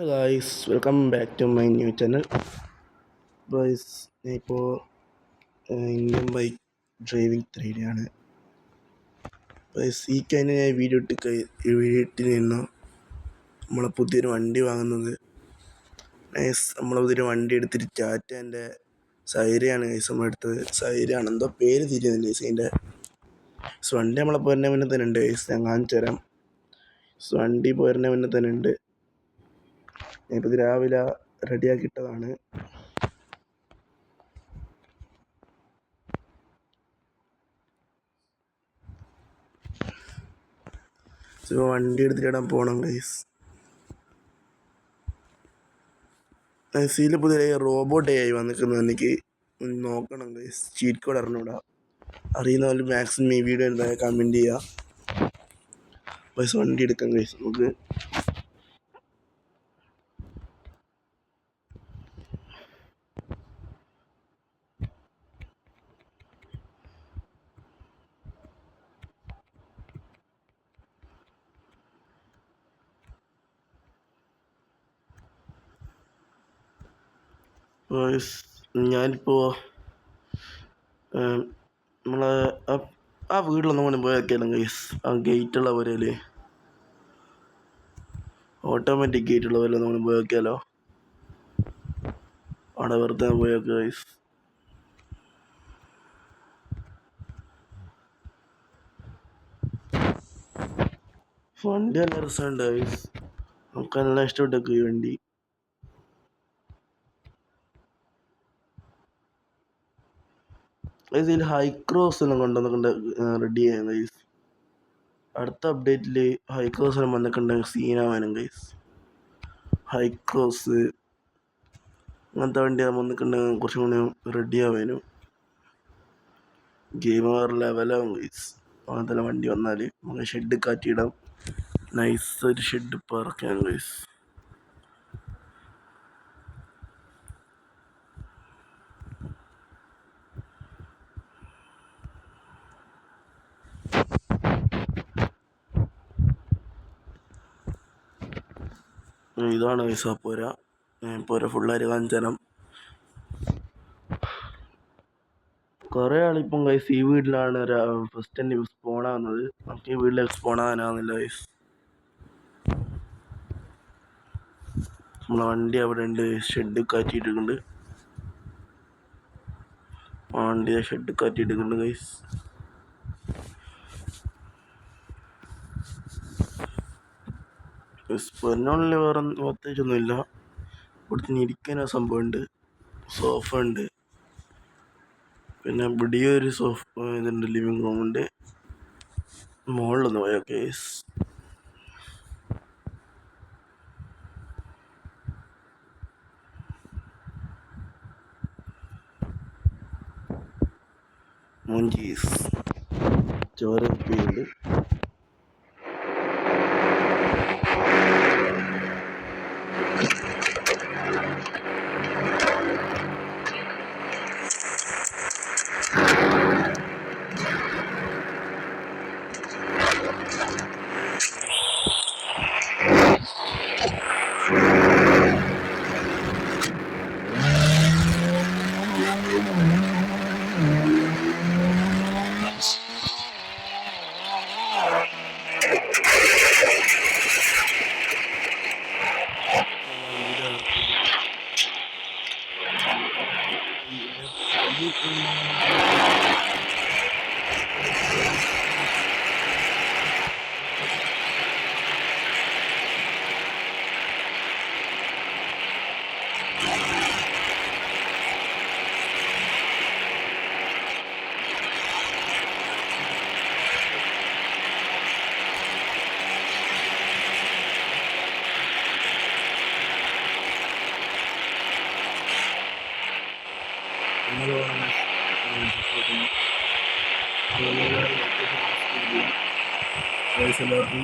Hello guys, welcome back to my new channel. Guys, ഞാൻ ഇപ്പോൾ Indian bike driving 3D ആണ്. Guys, ഈ കഴിഞ്ഞ ഞാൻ വീട്ടിൽ നിന്ന് നമ്മളെ പുതിയൊരു വണ്ടി വാങ്ങുന്നത്. ഗായ്സ്, നമ്മളെ പുതിയൊരു വണ്ടി എടുത്തിട്ട് ടാറ്റേൻ്റെ സൈരയാണ് ഗായ്സ് നമ്മളെടുത്തത്. സൈരയാണ്, എന്തോ പേര് തിരിയുന്നില്ല ഗായ്സ്. അതിൻ്റെ വണ്ടി നമ്മളെ പോരുന്ന മുന്നേ തന്നെ ഉണ്ട് ഗായ്സ്. ഞാൻ കാണിച്ചു തരാം. വണ്ടി പോരുന്ന മുന്നേ തന്നെ ഉണ്ട്. ഞാനിപ്പോൾ ഇത് രാവിലെ റെഡിയാക്കിയിട്ടതാണ്. വണ്ടി എടുത്തിട്ടിടാൻ പോകണം ഗൈസ്. ഇതിൽ പുതിയ റോബോട്ട് AI വന്നിരിക്കുന്നത് എനിക്ക് നോക്കണം ഗൈസ്. ചീറ്റ് കോഡ് അറിഞ്ഞൂടാ. അറിയുന്നവർ മാക്സിമം ഈ വീഡിയോ എന്തായാലും കമൻറ്റ് ചെയ്യുക. ഗൈസ്, വണ്ടി എടുക്കാം ഗൈസ്. നമുക്ക് ഞാനിപ്പോൾ നമ്മളെ ആ വീട്ടിലൊന്നും കൂടി പോയി നോക്കിയാലും ഗൈസ്. ആ ഗേറ്റുള്ള പോരേല്, ഓട്ടോമാറ്റിക് ഗേറ്റുള്ള പോലെ നമ്മൾ പോയി നോക്കിയാലോ. അവിടെ വെറുതെ പോയി നോക്കുക ഗൈസ്. വണ്ടി നല്ല രസമുണ്ട് ഗൈസ്. നമുക്ക് നല്ല ഇഷ്ടപ്പെട്ടു ഈ വണ്ടി. ഇതിൽ ഹൈക്രോസ് എല്ലാം കൊണ്ടുവന്നിട്ടുണ്ട്, റെഡി ചെയ്യാൻ ഗൈസ്. അടുത്ത അപ്ഡേറ്റിൽ ഹൈക്രോസ് എല്ലാം വന്നിട്ടുണ്ടെങ്കിൽ സീനാവാനും ഗൈസ്. ഹൈക്രോസ് അങ്ങനത്തെ വണ്ടി വന്നിട്ടുണ്ടെങ്കിൽ കുറച്ചും കൂടി റെഡി ആവാനും ഗെയിം വേറെ ലെവലാവും ഗൈസ്. അങ്ങനത്തെ വണ്ടി വന്നാൽ നമുക്ക് ഷെഡ് കാറ്റിയിടാം. നൈസ് ഒരു ഷെഡ് ഇപ്പോൾ ഇറക്കാം ഗൈസ്. ഇതാണ് ഗൈസ് ആ പോര ഫുള്ളായിട്ട് കാണിച്ചു തരാം. കുറേ ആളിപ്പം ഗൈസ് ഈ വീട്ടിലാണ് ഫസ്റ്റ് തന്നെ സ്പോണാകുന്നത്. നമുക്ക് ഈ വീട്ടിലേക്ക് സ്പോണാകാനാവുന്നില്ല ഗൈസ്. നമ്മളെ വണ്ടി അവിടെ ഉണ്ട്, ഷെഡ് കാറ്റിയിട്ടുണ്ട്. വണ്ടിയെ ഷെഡ് കാറ്റിയിട്ടുണ്ട് ഗൈസ്. സ്പെറിനുള്ളിൽ വേറെ പ്രത്യേകിച്ചൊന്നുമില്ല. ഇവിടുത്തെ ഇരിക്കാനൊരു സംഭവമുണ്ട്, സോഫ ഉണ്ട്. പിന്നെ ഇവിടെ ഒരു ഇതുണ്ട്, ലിവിങ് റൂമുണ്ട്. മുകളിലൊന്ന് പോയോ ഗൈസ്. മോഞ്ചീസ് ചോരപ്പിയുണ്ട്. എല്ലാവർക്കും